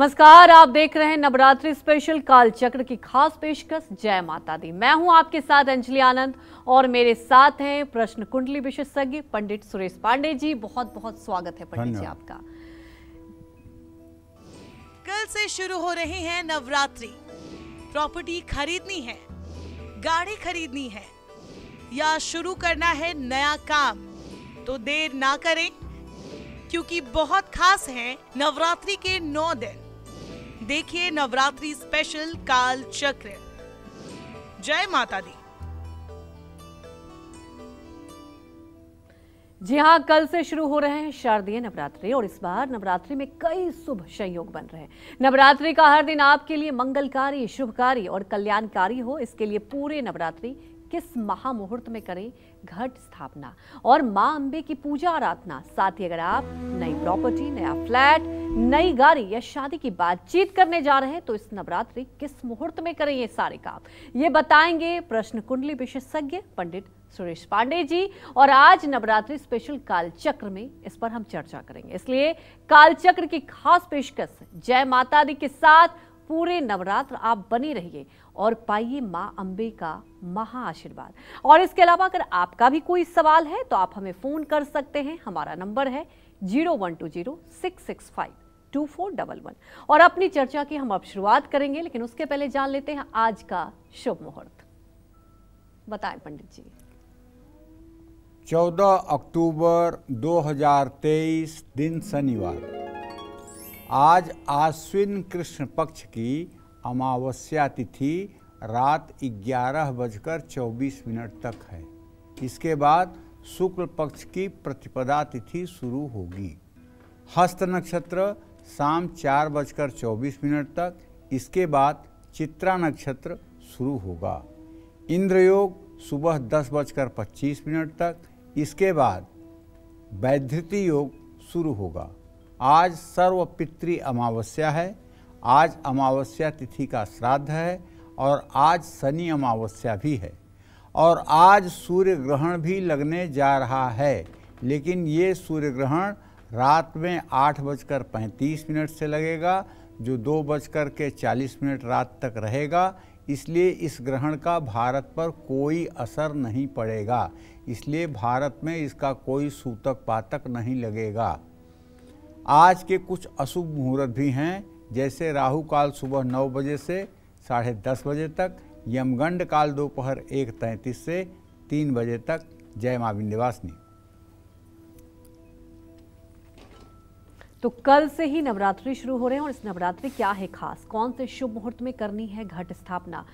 नमस्कार, आप देख रहे हैं नवरात्रि स्पेशल कालचक्र की खास पेशकश जय माता दी। मैं हूं आपके साथ अंजलि आनंद और मेरे साथ हैं प्रश्न कुंडली विशेषज्ञ पंडित सुरेश पांडे जी। बहुत बहुत स्वागत है पंडित जी आपका। कल से शुरू हो रही है नवरात्रि। प्रॉपर्टी खरीदनी है, गाड़ी खरीदनी है या शुरू करना है नया काम तो देर ना करें, क्योंकि बहुत खास है नवरात्रि के 9 दिन। देखिए नवरात्रि स्पेशल काल चक्र। जय माता दी। जी हाँ, कल से शुरू हो रहे हैं शारदीय नवरात्रि और इस बार नवरात्रि में कई शुभ संयोग बन रहे हैं। नवरात्रि का हर दिन आपके लिए मंगलकारी, शुभकारी और कल्याणकारी हो, इसके लिए पूरे नवरात्रि किस महामुहूर्त में करें घट स्थापना और मां अंबे की पूजा आराधना। साथ ही अगर आप नई प्रॉपर्टी, नया फ्लैट, नई गाड़ी या शादी की बातचीत करने जा रहे हैं तो इस नवरात्रि किस मुहूर्त में करें ये सारे काम, ये बताएंगे प्रश्न कुंडली विशेषज्ञ पंडित सुरेश पांडे जी। और आज नवरात्रि स्पेशल कालचक्र में इस पर हम चर्चा करेंगे, इसलिए कालचक्र की खास पेशकश जय माता दी के साथ पूरे नवरात्र आप बने रहिए और पाइए मां अंबे का महा आशीर्वाद। और इसके अलावा अगर आपका भी कोई सवाल है तो आप हमें फोन कर सकते हैं। हमारा नंबर है 0120-665-2411 और अपनी चर्चा की हम अब शुरुआत करेंगे, लेकिन उसके पहले जान लेते हैं आज का शुभ मुहूर्त। बताएं पंडित जी। 14 अक्टूबर 2023 दिन शनिवार। आज आश्विन कृष्ण पक्ष की अमावस्या तिथि रात 11:24 तक है। इसके बाद शुक्ल पक्ष की प्रतिपदा तिथि शुरू होगी। हस्त नक्षत्र शाम 4:24 तक, इसके बाद चित्रा नक्षत्र शुरू होगा। इंद्र योग सुबह 10:25 तक, इसके बाद वैधृति योग शुरू होगा। आज सर्वपितृ अमावस्या है। आज अमावस्या तिथि का श्राद्ध है और आज शनि अमावस्या भी है और आज सूर्य ग्रहण भी लगने जा रहा है, लेकिन ये सूर्य ग्रहण रात में 8:35 से लगेगा, जो 2:40 रात तक रहेगा। इसलिए इस ग्रहण का भारत पर कोई असर नहीं पड़ेगा, इसलिए भारत में इसका कोई सूतक पातक नहीं लगेगा। आज के कुछ अशुभ मुहूर्त भी हैं, जैसे राहु काल सुबह 9 बजे से 10:30 बजे तक, यमगंड काल दोपहर 1:33 से 3 बजे तक। जय मां विंध्यवासिनी। तो कल से ही नवरात्रि शुरू हो रहे हैं और इस नवरात्रि क्या है खास, कौन से शुभ मुहूर्त में करनी है घट स्थापना।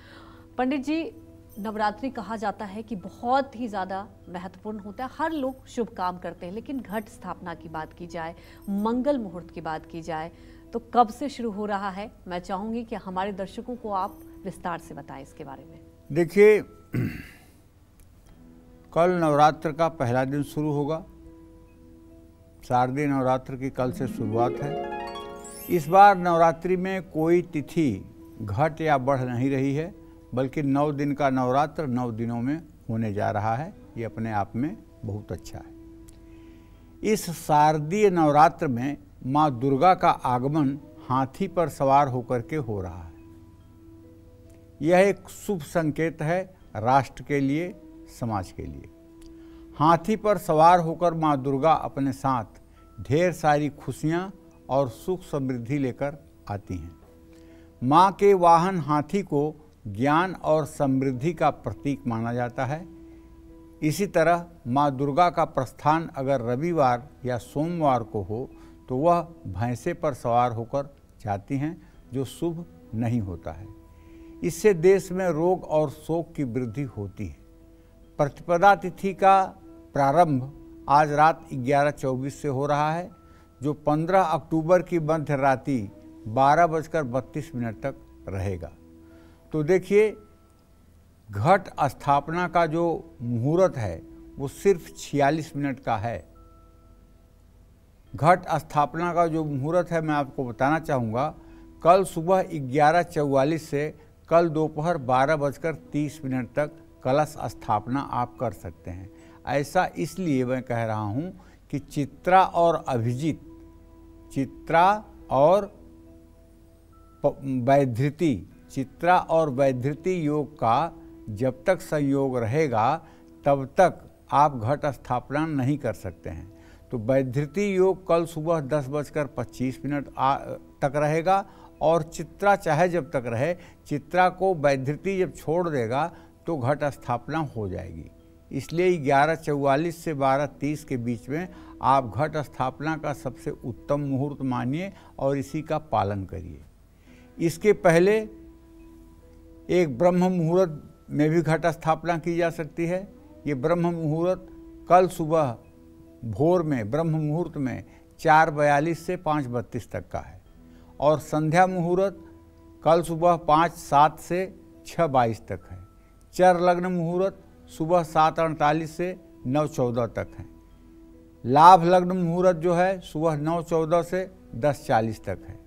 पंडित जी, नवरात्रि कहा जाता है कि बहुत ही ज़्यादा महत्वपूर्ण होता है, हर लोग शुभ काम करते हैं, लेकिन घट स्थापना की बात की जाए, मंगल मुहूर्त की बात की जाए तो कब से शुरू हो रहा है? मैं चाहूँगी कि हमारे दर्शकों को आप विस्तार से बताएं इसके बारे में। देखिए, कल नवरात्र का पहला दिन शुरू होगा। शारदीय नवरात्र की कल से शुरुआत है। इस बार नवरात्रि में कोई तिथि घट या बढ़ नहीं रही है, बल्कि 9 दिन का नवरात्र 9 दिनों में होने जा रहा है। ये अपने आप में बहुत अच्छा है। इस शारदीय नवरात्र में माँ दुर्गा का आगमन हाथी पर सवार होकर के हो रहा है। यह एक शुभ संकेत है राष्ट्र के लिए, समाज के लिए। हाथी पर सवार होकर माँ दुर्गा अपने साथ ढेर सारी खुशियाँ और सुख समृद्धि लेकर आती हैं। माँ के वाहन हाथी को ज्ञान और समृद्धि का प्रतीक माना जाता है। इसी तरह माँ दुर्गा का प्रस्थान अगर रविवार या सोमवार को हो तो वह भैंसे पर सवार होकर जाती हैं, जो शुभ नहीं होता है। इससे देश में रोग और शोक की वृद्धि होती है। प्रतिपदा तिथि का प्रारंभ आज रात 11:24 से हो रहा है, जो 15 अक्टूबर की मध्य रात्रि 12:32 तक रहेगा। तो देखिए, घट स्थापना का जो मुहूर्त है वो सिर्फ 46 मिनट का है। घट स्थापना का जो मुहूर्त है मैं आपको बताना चाहूँगा, कल सुबह 11:44 से कल दोपहर 12:30 तक कलश स्थापना आप कर सकते हैं। ऐसा इसलिए मैं कह रहा हूँ कि चित्रा और वैधृति, चित्रा और वैधृति योग का जब तक संयोग रहेगा तब तक आप घट स्थापना नहीं कर सकते हैं। तो वैधृति योग कल सुबह 10:25 तक रहेगा और चित्रा चाहे जब तक रहे, चित्रा को वैधृति जब छोड़ देगा तो घट स्थापना हो जाएगी। इसलिए 11:44 से 12:30 के बीच में आप घट स्थापना का सबसे उत्तम मुहूर्त मानिए और इसी का पालन करिए। इसके पहले एक ब्रह्म मुहूर्त में भी घट स्थापना की जा सकती है। ये ब्रह्म मुहूर्त कल सुबह भोर में ब्रह्म मुहूर्त में 4:42 से 5:32 तक का है और संध्या मुहूर्त कल सुबह 5:07 से 6:22 तक है। चर लग्न मुहूर्त सुबह 7:48 से 9:14 तक है। लाभ लग्न मुहूर्त जो है सुबह 9:14 से 10:40 तक है।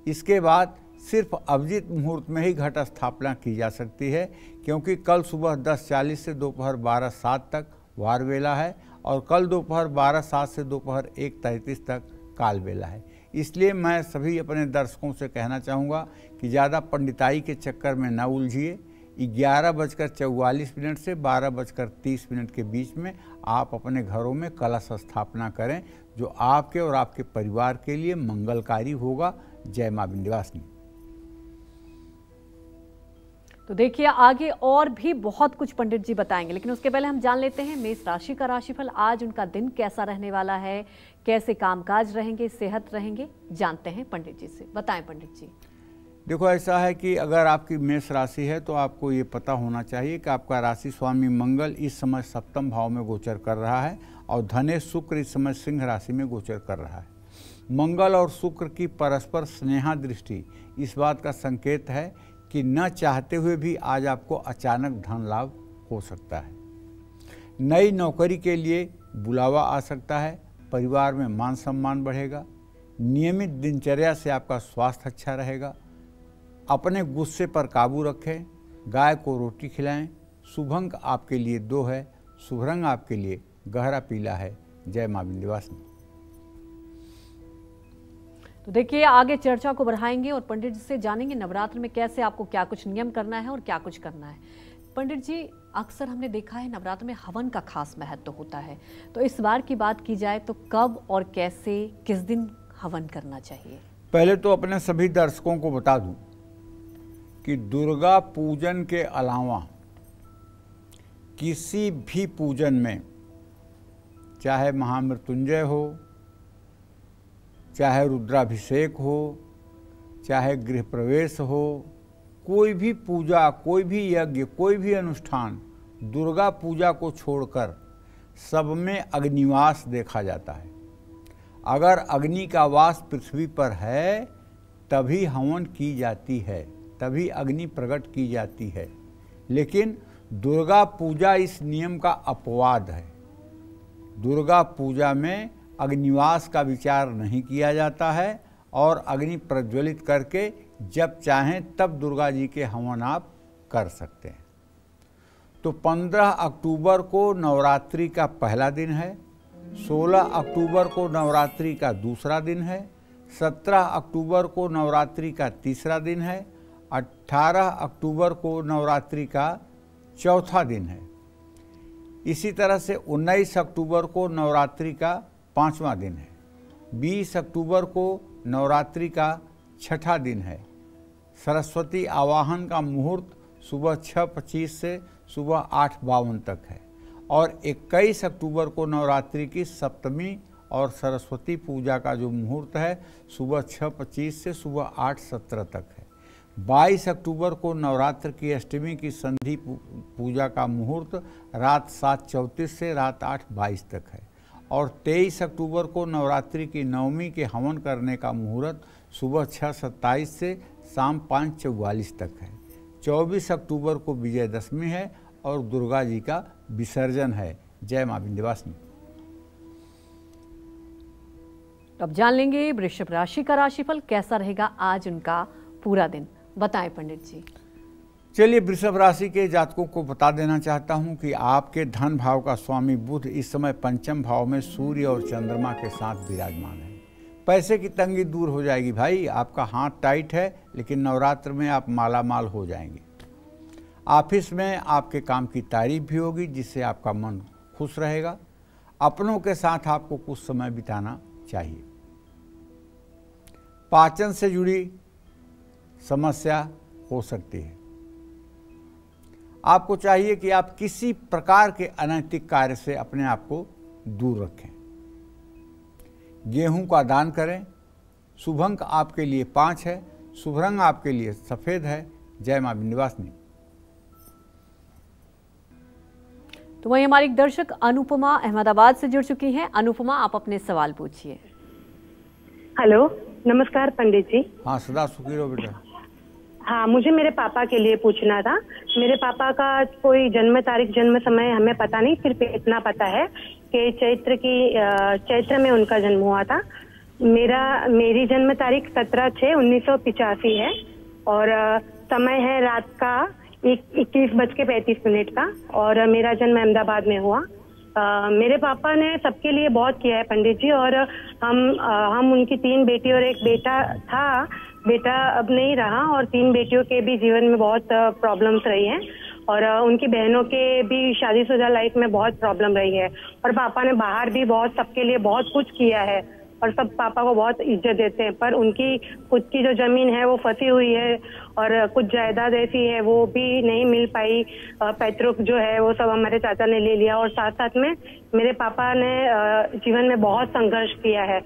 इसके बाद सिर्फ अभिजीत मुहूर्त में ही घट स्थापना की जा सकती है, क्योंकि कल सुबह 10:40 से दोपहर 12:07 तक वार वेला है और कल दोपहर 12:07 से दोपहर 1:33 तक काल बेला है। इसलिए मैं सभी अपने दर्शकों से कहना चाहूँगा कि ज़्यादा पंडिताई के चक्कर में न उलझिए। 11:44 से 12:30 के बीच में आप अपने घरों में कलश स्थापना करें, जो आपके और आपके परिवार के लिए मंगलकारी होगा। जय मां विंध्यवासिनी। तो देखिए आगे और भी बहुत कुछ पंडित जी बताएंगे, लेकिन उसके पहले हम जान लेते हैं मेष राशि का राशिफल। आज उनका दिन कैसा रहने वाला है, कैसे कामकाज रहेंगे, सेहत रहेंगे, जानते हैं पंडित जी से। बताएं पंडित जी। देखो, ऐसा है कि अगर आपकी मेष राशि है तो आपको ये पता होना चाहिए कि आपका राशि स्वामी मंगल इस समय सप्तम भाव में गोचर कर रहा है और धनेश शुक्र इस समय सिंह राशि में गोचर कर रहा है। मंगल और शुक्र की परस्पर स्नेहा दृष्टि इस बात का संकेत है कि न चाहते हुए भी आज आपको अचानक धन लाभ हो सकता है। नई नौकरी के लिए बुलावा आ सकता है। परिवार में मान सम्मान बढ़ेगा। नियमित दिनचर्या से आपका स्वास्थ्य अच्छा रहेगा। अपने गुस्से पर काबू रखें। गाय को रोटी खिलाएं। शुभ अंक आपके लिए 2 है। शुभ रंग आपके लिए गहरा पीला है। जय मां विंध्यवासिनी। तो देखिए आगे चर्चा को बढ़ाएंगे और पंडित जी से जानेंगे नवरात्र में कैसे आपको क्या कुछ नियम करना है और क्या कुछ करना है। पंडित जी, अक्सर हमने देखा है नवरात्र में हवन का खास महत्व होता है, तो इस बार की बात की जाए तो कब और कैसे, किस दिन हवन करना चाहिए? पहले तो अपने सभी दर्शकों को बता दूं कि दुर्गा पूजन के अलावा किसी भी पूजन में, चाहे महामृत्युंजय हो, चाहे रुद्राभिषेक हो, चाहे गृह प्रवेश हो, कोई भी पूजा, कोई भी यज्ञ, कोई भी अनुष्ठान दुर्गा पूजा को छोड़कर सब में अग्निवास देखा जाता है। अगर अग्नि का वास पृथ्वी पर है तभी हवन की जाती है, तभी अग्नि प्रकट की जाती है। लेकिन दुर्गा पूजा इस नियम का अपवाद है। दुर्गा पूजा में अग्निवास का विचार नहीं किया जाता है और अग्नि प्रज्वलित करके जब चाहें तब दुर्गा जी के हवन आप कर सकते हैं। तो 15 अक्टूबर को नवरात्रि का पहला दिन है, 16 अक्टूबर को नवरात्रि का दूसरा दिन है, 17 अक्टूबर को नवरात्रि का तीसरा दिन है, 18 अक्टूबर को नवरात्रि का चौथा दिन है। इसी तरह से 19 अक्टूबर को नवरात्रि का 5वां दिन है, 20 अक्टूबर को नवरात्रि का 6ठा दिन है। सरस्वती आवाहन का मुहूर्त सुबह 6:25 से सुबह 8:52 तक है और 21 अक्टूबर को नवरात्रि की सप्तमी और सरस्वती पूजा का जो मुहूर्त है सुबह 6:25 से सुबह 8:17 तक है। 22 अक्टूबर को नवरात्र की अष्टमी की संधि पूजा का मुहूर्त रात 7:34 से रात 8:22 तक है और 23 अक्टूबर को नवरात्रि की नवमी के हवन करने का मुहूर्त सुबह 6:27 से शाम 5:44 तक है। 24 अक्टूबर को विजयदशमी है और दुर्गा जी का विसर्जन है। जय मां विंध्यवासिनी। अब जान लेंगे वृषभ राशि का राशिफल कैसा रहेगा आज उनका पूरा दिन। बताएं पंडित जी। चलिए, वृषभ राशि के जातकों को बता देना चाहता हूं कि आपके धन भाव का स्वामी बुध इस समय पंचम भाव में सूर्य और चंद्रमा के साथ विराजमान है। पैसे की तंगी दूर हो जाएगी भाई। आपका हाथ टाइट है, लेकिन नवरात्र में आप माला माल हो जाएंगे। ऑफिस में आपके काम की तारीफ भी होगी, जिससे आपका मन खुश रहेगा। अपनों के साथ आपको कुछ समय बिताना चाहिए। पाचन से जुड़ी समस्या हो सकती है। आपको चाहिए कि आप किसी प्रकार के अनैतिक कार्य से अपने आप को दूर रखें। गेहूं का दान करें। शुभ अंक आपके लिए 5 है। शुभ रंग आपके लिए सफेद है। जय मां विंध्यवासिनी। तो वही हमारी एक दर्शक अनुपमा अहमदाबाद से जुड़ चुकी हैं। अनुपमा, आप अपने सवाल पूछिए। हेलो, नमस्कार पंडित जी। हाँ, सदा सुखी रहो बेटा। हाँ, मुझे मेरे पापा के लिए पूछना था। मेरे पापा का कोई जन्म तारीख, जन्म समय हमें पता नहीं, सिर्फ इतना पता है कि चैत्र में उनका जन्म हुआ था। मेरी जन्म तारीख 17/6/1985 है और समय है रात का 21:35 का और मेरा जन्म अहमदाबाद में हुआ। मेरे पापा ने सबके लिए बहुत किया है पंडित जी, और हम उनकी 3 बेटी और 1 बेटा था। बेटा अब नहीं रहा और 3 बेटियों के भी जीवन में बहुत प्रॉब्लम्स रही हैं और उनकी बहनों के भी शादीशुदा लाइफ में बहुत प्रॉब्लम रही है। और पापा ने बाहर भी बहुत सबके लिए बहुत कुछ किया है और सब पापा को बहुत इज्जत देते हैं, पर उनकी खुद की जो जमीन है वो फंसी हुई है और कुछ जायदाद ऐसी है वो भी नहीं मिल पाई। पैतृक जो है वो सब हमारे चाचा ने ले लिया और साथ साथ में मेरे पापा ने जीवन में बहुत संघर्ष किया है,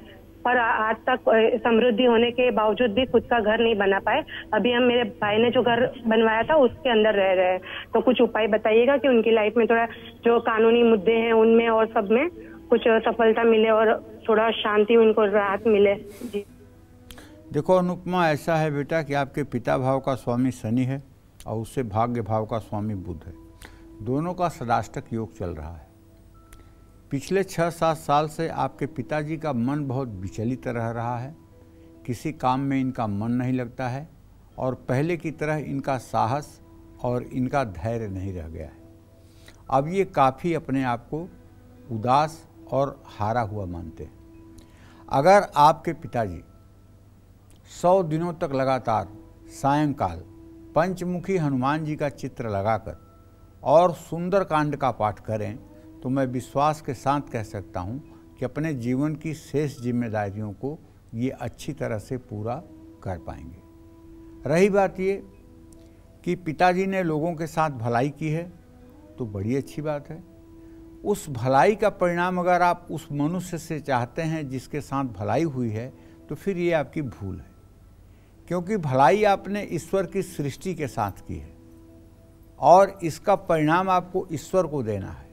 पर आज तक समृद्धि होने के बावजूद भी खुद का घर नहीं बना पाए। अभी हम मेरे भाई ने जो घर बनवाया था उसके अंदर रह रहे हैं। तो कुछ उपाय बताइएगा कि उनकी लाइफ में थोड़ा जो कानूनी मुद्दे हैं उनमें और सब में कुछ सफलता मिले और थोड़ा शांति, उनको राहत मिले। जी देखो अनुपमा, ऐसा है बेटा कि आपके पिता भाव का स्वामी शनि है और उससे भाग्य भाव का स्वामी बुध है। दोनों का सदाष्टक योग चल रहा है। पिछले 6-7 साल से आपके पिताजी का मन बहुत विचलित रह रहा है। किसी काम में इनका मन नहीं लगता है और पहले की तरह इनका साहस और इनका धैर्य नहीं रह गया है। अब ये काफ़ी अपने आप को उदास और हारा हुआ मानते हैं। अगर आपके पिताजी 100 दिनों तक लगातार सायंकाल पंचमुखी हनुमान जी का चित्र लगाकर और सुंदर कांड का पाठ करें तो मैं विश्वास के साथ कह सकता हूं कि अपने जीवन की शेष जिम्मेदारियों को ये अच्छी तरह से पूरा कर पाएंगे। रही बात ये कि पिताजी ने लोगों के साथ भलाई की है तो बड़ी अच्छी बात है। उस भलाई का परिणाम अगर आप उस मनुष्य से चाहते हैं जिसके साथ भलाई हुई है तो फिर ये आपकी भूल है, क्योंकि भलाई आपने ईश्वर की सृष्टि के साथ की है और इसका परिणाम आपको ईश्वर को देना है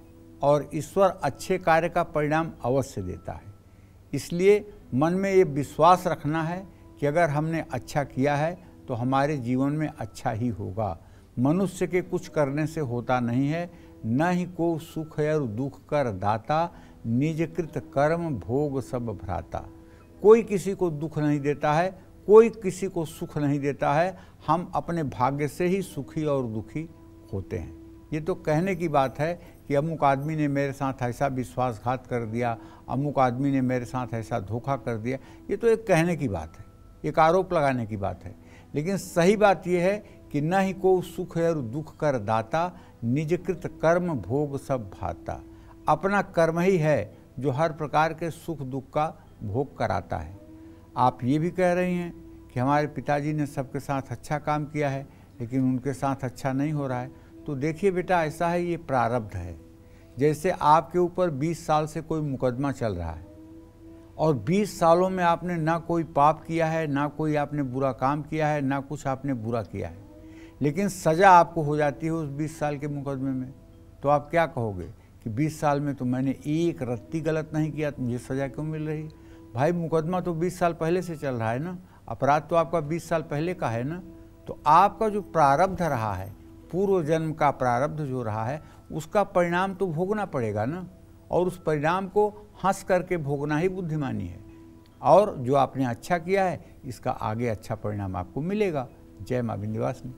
और ईश्वर अच्छे कार्य का परिणाम अवश्य देता है। इसलिए मन में ये विश्वास रखना है कि अगर हमने अच्छा किया है तो हमारे जीवन में अच्छा ही होगा। मनुष्य के कुछ करने से होता नहीं है, न ही को सुख और दुख कर दाता, निजकृत कर्म भोग सब भ्राता। कोई किसी को दुख नहीं देता है, कोई किसी को सुख नहीं देता है। हम अपने भाग्य से ही सुखी और दुखी होते हैं। ये तो कहने की बात है कि अमुक आदमी ने मेरे साथ ऐसा विश्वासघात कर दिया, अमुक आदमी ने मेरे साथ ऐसा धोखा कर दिया। ये तो एक कहने की बात है, एक आरोप लगाने की बात है। लेकिन सही बात यह है कि न ही को सुख और दुख कर दाता, निजकृत कर्म भोग सब भाता। अपना कर्म ही है जो हर प्रकार के सुख दुख का भोग कराता है। आप ये भी कह रही हैं कि हमारे पिताजी ने सबके साथ अच्छा काम किया है लेकिन उनके साथ अच्छा नहीं हो रहा है। तो देखिए बेटा, ऐसा है, ये प्रारब्ध है। जैसे आपके ऊपर 20 साल से कोई मुकदमा चल रहा है और 20 सालों में आपने ना कोई पाप किया है, ना कोई आपने बुरा काम किया है, ना कुछ आपने बुरा किया है, लेकिन सज़ा आपको हो जाती है उस 20 साल के मुकदमे में। तो आप क्या कहोगे कि 20 साल में तो मैंने एक रत्ती गलत नहीं किया, तो मुझे सज़ा क्यों मिल रही? भाई मुकदमा तो 20 साल पहले से चल रहा है ना, अपराध तो आपका 20 साल पहले का है ना। तो आपका जो प्रारब्ध रहा है, पूर्व जन्म का प्रारब्ध जो रहा है, उसका परिणाम तो भोगना पड़ेगा ना, और उस परिणाम को हंस करके भोगना ही बुद्धिमानी है। और जो आपने अच्छा किया है इसका आगे अच्छा परिणाम आपको मिलेगा। जय मां विंध्यवासिनी।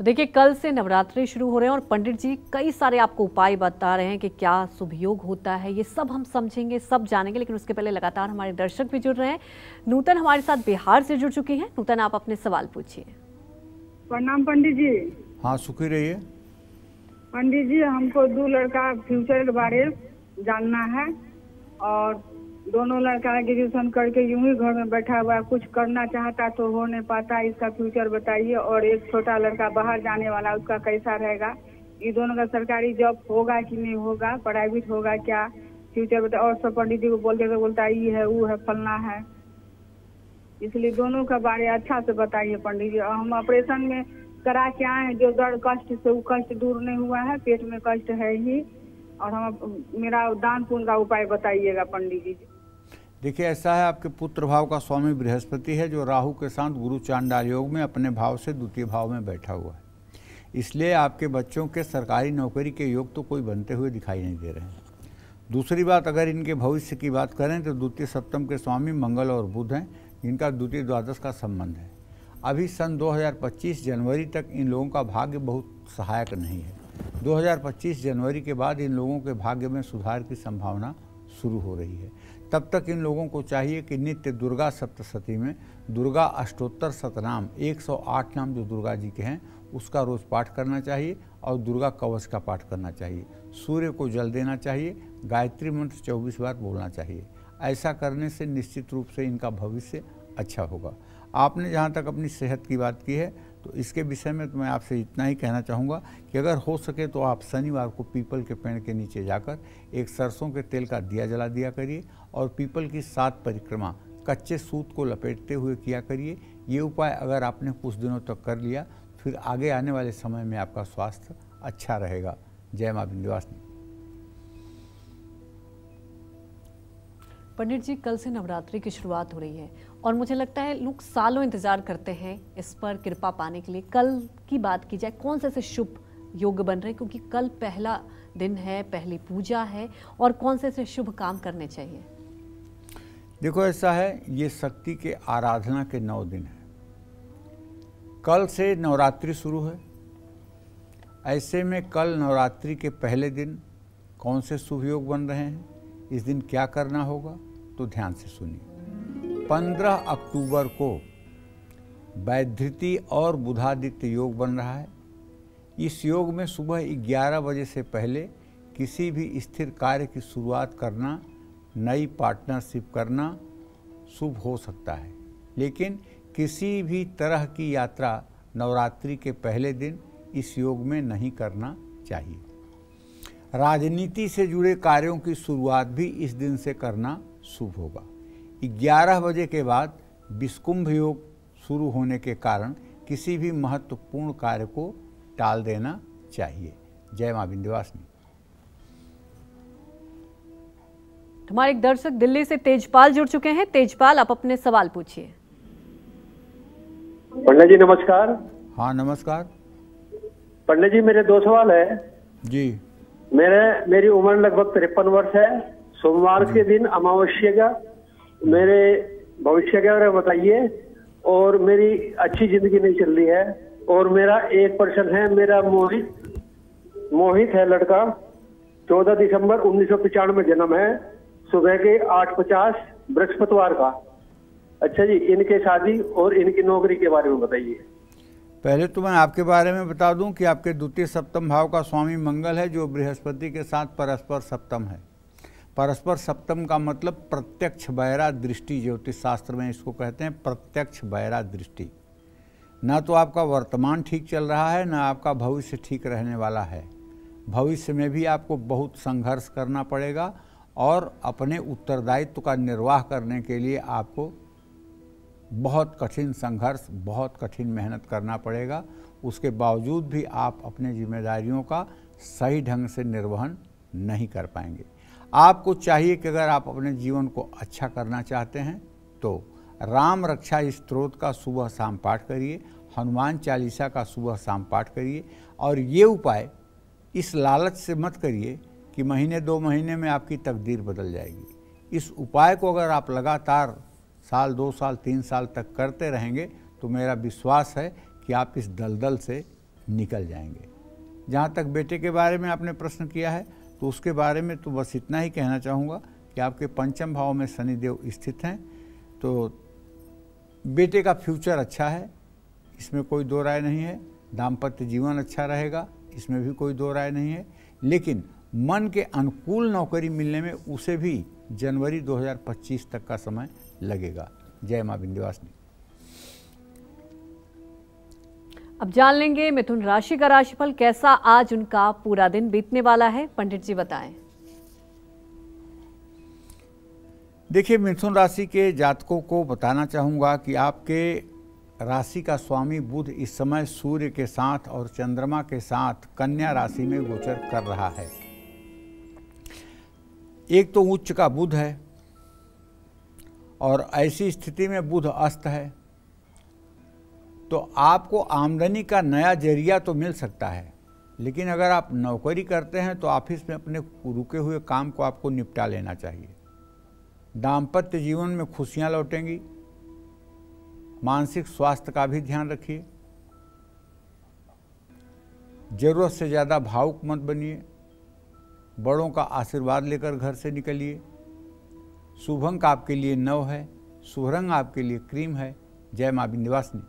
तो देखिए, कल से नवरात्रि शुरू हो रहे हैं और पंडित जी कई सारे आपको उपाय बता रहे हैं कि क्या शुभ योग होता है। ये सब हम समझेंगे, सब जानेंगे, लेकिन उसके पहले लगातार हमारे दर्शक भी जुड़ रहे हैं। नूतन हमारे साथ बिहार से जुड़ चुकी हैं। नूतन, आप अपने सवाल पूछिए। प्रणाम पंडित जी। हाँ, सुखी रहिए। पंडित जी, हमको 2 लड़का फ्यूचर के बारे जानना है और दोनों लड़का ग्रेजुएशन करके यूं ही घर में बैठा हुआ है, कुछ करना चाहता तो हो नहीं पाता, इसका फ्यूचर बताइए। और एक छोटा लड़का बाहर जाने वाला, उसका कैसा रहेगा? ये दोनों का सरकारी जॉब होगा कि नहीं होगा, प्राइवेट होगा क्या, फ्यूचर बताइए। और सब पंडित जी को बोलते तो बोलता है ये है वो है फलना है, इसलिए दोनों का बारे अच्छा से बताइए पंडित जी। और हम ऑपरेशन में करा के आए हैं, जो दर्द कष्ट से वो कष्ट दूर नहीं हुआ है, पेट में कष्ट है ही। और हम मेरा दान पुण्य का उपाय बताइएगा पंडित जी। देखिए, ऐसा है, आपके पुत्र भाव का स्वामी बृहस्पति है, जो राहु के साथ गुरु चांडाल योग में अपने भाव से द्वितीय भाव में बैठा हुआ है। इसलिए आपके बच्चों के सरकारी नौकरी के योग तो कोई बनते हुए दिखाई नहीं दे रहे हैं। दूसरी बात, अगर इनके भविष्य की बात करें तो द्वितीय सप्तम के स्वामी मंगल और बुध हैं, जिनका द्वितीय द्वादश का संबंध है। अभी सन 2025 जनवरी तक इन लोगों का भाग्य बहुत सहायक नहीं है। 2025 जनवरी के बाद इन लोगों के भाग्य में सुधार की संभावना शुरू हो रही है। तब तक इन लोगों को चाहिए कि नित्य दुर्गा सप्तशती में दुर्गा अष्टोत्तर शतनाम 108 नाम जो दुर्गा जी के हैं उसका रोज पाठ करना चाहिए और दुर्गा कवच का पाठ करना चाहिए। सूर्य को जल देना चाहिए, गायत्री मंत्र 24 बार बोलना चाहिए। ऐसा करने से निश्चित रूप से इनका भविष्य अच्छा होगा। आपने जहाँ तक अपनी सेहत की बात की है तो इसके विषय में तो मैं आपसे इतना ही कहना चाहूँगा कि अगर हो सके तो आप शनिवार को पीपल के पेड़ के नीचे जाकर एक सरसों के तेल का दिया जला दिया करिए और पीपल की 7 परिक्रमा कच्चे सूत को लपेटते हुए किया करिए। ये उपाय अगर आपने कुछ दिनों तक कर लिया, फिर आगे आने वाले समय में आपका स्वास्थ्य अच्छा रहेगा। जय मां विंध्यवासिनी। पंडित जी, कल से नवरात्रि की शुरुआत हो रही है और मुझे लगता है लोग सालों इंतजार करते हैं इस पर कृपा पाने के लिए। कल की बात की जाए, कौन से ऐसे शुभ योग बन रहे हैं, क्योंकि कल पहला दिन है, पहली पूजा है, और कौन से ऐसे शुभ काम करने चाहिए? देखो, ऐसा है, ये शक्ति के आराधना के 9 दिन है। कल से नवरात्रि शुरू है। ऐसे में कल नवरात्रि के पहले दिन कौन से शुभ योग बन रहे हैं, इस दिन क्या करना होगा, तो ध्यान से सुनिए। 15 अक्टूबर को वैधृति और बुधादित्य योग बन रहा है। इस योग में सुबह 11 बजे से पहले किसी भी स्थिर कार्य की शुरुआत करना, नई पार्टनरशिप करना शुभ हो सकता है, लेकिन किसी भी तरह की यात्रा नवरात्रि के पहले दिन इस योग में नहीं करना चाहिए। राजनीति से जुड़े कार्यों की शुरुआत भी इस दिन से करना शुभ होगा। 11 बजे के बाद विषकुंभ योग शुरू होने के कारण किसी भी महत्वपूर्ण कार्य को टाल देना चाहिए। जय मां विंध्यवासिनी। हमारे एक दर्शक दिल्ली से तेजपाल जुड़ चुके हैं। तेजपाल, आप अपने सवाल पूछिए। पंडित जी नमस्कार। हाँ, नमस्कार पंडित जी, मेरे 2 सवाल है जी। मेरी उम्र लगभग 53 वर्ष है। सोमवार के दिन अमावस्या का मेरे भविष्य के बारे में बताइए। और मेरी अच्छी जिंदगी नहीं चल रही है। और मेरा एक प्रश्न है, मेरा मोहित है लड़का, 14 दिसंबर 1995 में जन्म है, सुबह के 8:50 बृहस्पतिवार का। अच्छा जी, इनके शादी और इनकी नौकरी के बारे में बताइए। पहले तो मैं आपके बारे में बता दूं कि आपके द्वितीय सप्तम भाव का स्वामी मंगल है, जो बृहस्पति के साथ परस्पर सप्तम है। परस्पर सप्तम का मतलब प्रत्यक्ष बैरा दृष्टि, ज्योतिष शास्त्र में इसको कहते हैं प्रत्यक्ष बैरा दृष्टि। ना तो आपका वर्तमान ठीक चल रहा है, ना आपका भविष्य ठीक रहने वाला है। भविष्य में भी आपको बहुत संघर्ष करना पड़ेगा और अपने उत्तरदायित्व का निर्वाह करने के लिए आपको बहुत कठिन संघर्ष, बहुत कठिन मेहनत करना पड़ेगा। उसके बावजूद भी आप अपने जिम्मेदारियों का सही ढंग से निर्वहन नहीं कर पाएंगे। आपको चाहिए कि अगर आप अपने जीवन को अच्छा करना चाहते हैं तो राम रक्षा स्तोत्र का सुबह शाम पाठ करिए, हनुमान चालीसा का सुबह शाम पाठ करिए। और ये उपाय इस लालच से मत करिए कि महीने 2 महीने में आपकी तकदीर बदल जाएगी। इस उपाय को अगर आप लगातार साल, 2 साल, 3 साल तक करते रहेंगे तो मेरा विश्वास है कि आप इस दलदल से निकल जाएंगे। जहाँ तक बेटे के बारे में आपने प्रश्न किया है तो उसके बारे में तो बस इतना ही कहना चाहूँगा कि आपके पंचम भाव में शनिदेव स्थित हैं, तो बेटे का फ्यूचर अच्छा है, इसमें कोई दो राय नहीं है। दाम्पत्य जीवन अच्छा रहेगा, इसमें भी कोई दो राय नहीं है। लेकिन मन के अनुकूल नौकरी मिलने में उसे भी जनवरी 2025 तक का समय लगेगा। जय मां विंध्यवासिनी। अब जान लेंगे मिथुन राशि का राशिफल, कैसा आज उनका पूरा दिन बीतने वाला है, पंडित जी बताएं। देखिए, मिथुन राशि के जातकों को बताना चाहूँगा कि आपके राशि का स्वामी बुध इस समय सूर्य के साथ और चंद्रमा के साथ कन्या राशि में गोचर कर रहा है। एक तो उच्च का बुध है और ऐसी स्थिति में बुध अस्त है, तो आपको आमदनी का नया जरिया तो मिल सकता है, लेकिन अगर आप नौकरी करते हैं तो ऑफिस में अपने रुके हुए काम को आपको निपटा लेना चाहिए। दाम्पत्य जीवन में खुशियां लौटेंगी। मानसिक स्वास्थ्य का भी ध्यान रखिए। जरूरत से ज़्यादा भावुक मत बनिए। बड़ों का आशीर्वाद लेकर घर से निकलिए। शुभ अंक आपके लिए 9 है, शुभ रंग आपके लिए क्रीम है। जय मां विंध्यवासिनी।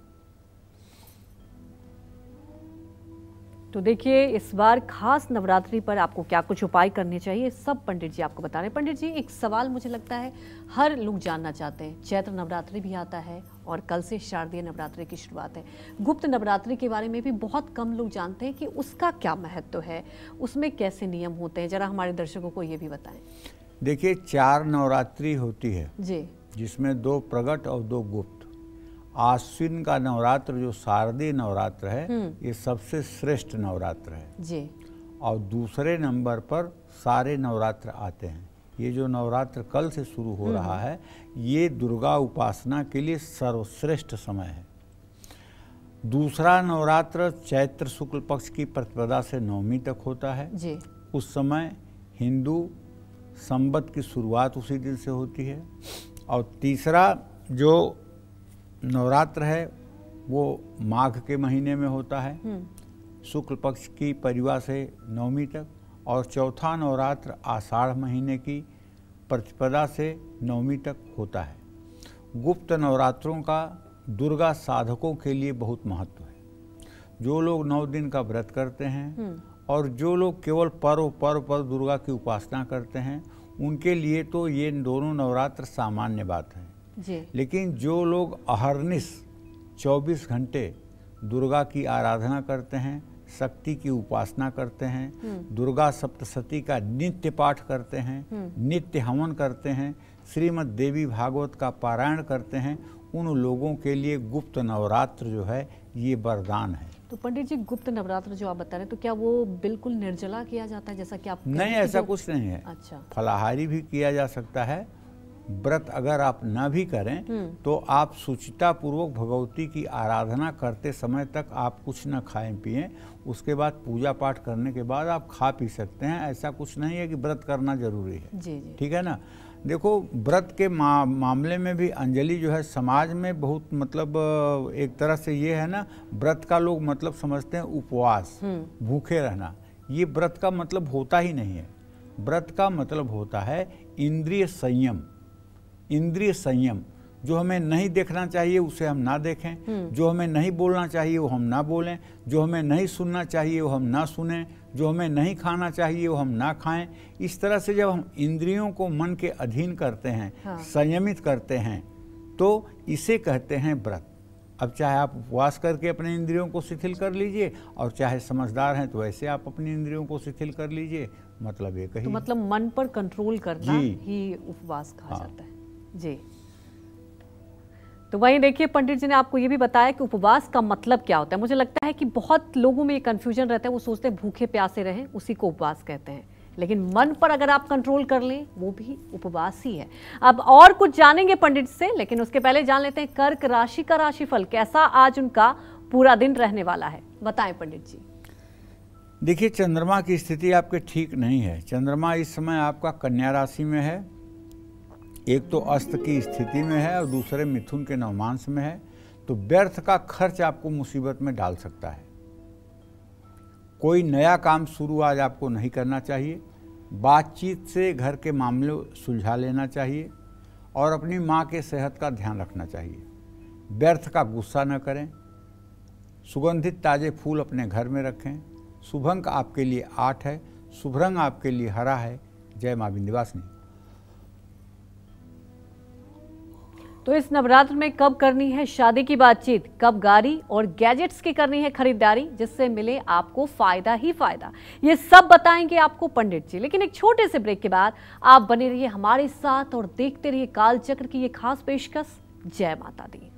तो देखिए, इस बार खास नवरात्रि पर आपको क्या कुछ उपाय करने चाहिए, सब पंडित जी आपको बता रहे हैं। पंडित जी, एक सवाल मुझे लगता है हर लोग जानना चाहते हैं। चैत्र नवरात्रि भी आता है और कल से शारदीय नवरात्रि की शुरुआत है। गुप्त नवरात्रि के बारे में भी बहुत कम लोग जानते हैं कि उसका क्या महत्व है, उसमें कैसे नियम होते हैं, जरा हमारे दर्शकों को ये भी बताएं। देखिए, 4 नवरात्रि होती है जी, जिसमें 2 प्रगट और 2 गुप्त। आश्विन का नवरात्र जो शारदीय नवरात्र है, ये सबसे श्रेष्ठ नवरात्र है जी। और दूसरे नंबर पर सारे नवरात्र आते हैं। ये जो नवरात्र कल से शुरू हो रहा है, ये दुर्गा उपासना के लिए सर्वश्रेष्ठ समय है। दूसरा नवरात्र चैत्र शुक्ल पक्ष की प्रतिपदा से नवमी तक होता है जी। उस समय हिंदू संवत की शुरुआत उसी दिन से होती है। और तीसरा जो नवरात्र है वो माघ के महीने में होता है, शुक्ल पक्ष की परिवा से नवमी तक। और चौथा नवरात्र आषाढ़ महीने की प्रतिपदा से नवमी तक होता है। गुप्त नवरात्रों का दुर्गा साधकों के लिए बहुत महत्व है। जो लोग 9 दिन का व्रत करते हैं और जो लोग केवल पर्व पर दुर्गा की उपासना करते हैं, उनके लिए तो ये दोनों नवरात्र सामान्य बात है जी। लेकिन जो लोग अहर्निश 24 घंटे दुर्गा की आराधना करते हैं, शक्ति की उपासना करते हैं, दुर्गा सप्तशती का नित्य पाठ करते हैं, नित्य हवन करते हैं, श्रीमद् देवी भागवत का पारायण करते हैं, उन लोगों के लिए गुप्त नवरात्र जो है ये वरदान है। तो पंडित जी, गुप्त नवरात्र जो आप बता रहे हैं, तो क्या वो बिल्कुल निर्जला किया जाता है जैसा कि आप नहीं, ऐसा कुछ नहीं है। अच्छा। फलाहारी भी किया जा सकता है। व्रत अगर आप न भी करें तो आप सुचिता पूर्वक भगवती की आराधना करते समय तक आप कुछ न खाएं पिएं, उसके बाद पूजा पाठ करने के बाद आप खा पी सकते हैं। ऐसा कुछ नहीं है कि व्रत करना जरूरी है। जी जी। ठीक है ना। देखो, व्रत के मामले में भी अंजलि जो है समाज में बहुत मतलब एक तरह से ये है ना, व्रत का लोग मतलब समझते हैं उपवास, भूखे रहना। ये व्रत का मतलब होता ही नहीं है। व्रत का मतलब होता है इंद्रिय संयम। इंद्रिय संयम, जो हमें नहीं देखना चाहिए उसे हम ना देखें, जो हमें नहीं बोलना चाहिए वो हम ना बोलें, जो हमें नहीं सुनना चाहिए वो हम ना सुनें, जो हमें नहीं खाना चाहिए वो हम ना खाएं। इस तरह से जब हम इंद्रियों को मन के अधीन करते हैं, संयमित करते हैं, तो इसे कहते हैं व्रत। अब चाहे आप उपवास करके अपने इंद्रियों को शिथिल कर लीजिए और चाहे समझदार हैं तो ऐसे आप अपनी इंद्रियों को शिथिल कर लीजिए, मतलब एक ही। तो मतलब मन पर कंट्रोल करना ही उपवास कहा जाता है जी। तो वहीं देखिए, पंडित जी ने आपको ये भी बताया कि उपवास का मतलब क्या होता है। मुझे लगता है कि बहुत लोगों में ये कंफ्यूजन रहता है, वो सोचते हैं भूखे प्यासे रहें उसी को उपवास कहते हैं, लेकिन मन पर अगर आप कंट्रोल कर लें वो भी उपवास ही है। अब और कुछ जानेंगे पंडित से, लेकिन उसके पहले जान लेते हैं कर्क राशि का राशिफल, कैसा आज उनका पूरा दिन रहने वाला है, बताएं पंडित जी। देखिए, चंद्रमा की स्थिति आपके ठीक नहीं है। चंद्रमा इस समय आपका कन्या राशि में है, एक तो अस्त की स्थिति में है और दूसरे मिथुन के नवमांश में है, तो व्यर्थ का खर्च आपको मुसीबत में डाल सकता है। कोई नया काम शुरू आज आपको नहीं करना चाहिए। बातचीत से घर के मामले सुलझा लेना चाहिए और अपनी माँ के सेहत का ध्यान रखना चाहिए। व्यर्थ का गुस्सा न करें। सुगंधित ताज़े फूल अपने घर में रखें। शुभ अंक आपके लिए 8 है। शुभ रंग आपके लिए हरा है। जय माँ विंध्यवासिनी। तो इस नवरात्र में कब करनी है शादी की बातचीत, कब गाड़ी और गैजेट्स की करनी है खरीदारी जिससे मिले आपको फायदा ही फायदा, ये सब बताएंगे आपको पंडित जी। लेकिन एक छोटे से ब्रेक के बाद आप बने रहिए हमारे साथ और देखते रहिए कालचक्र की ये खास पेशकश। जय माता दी।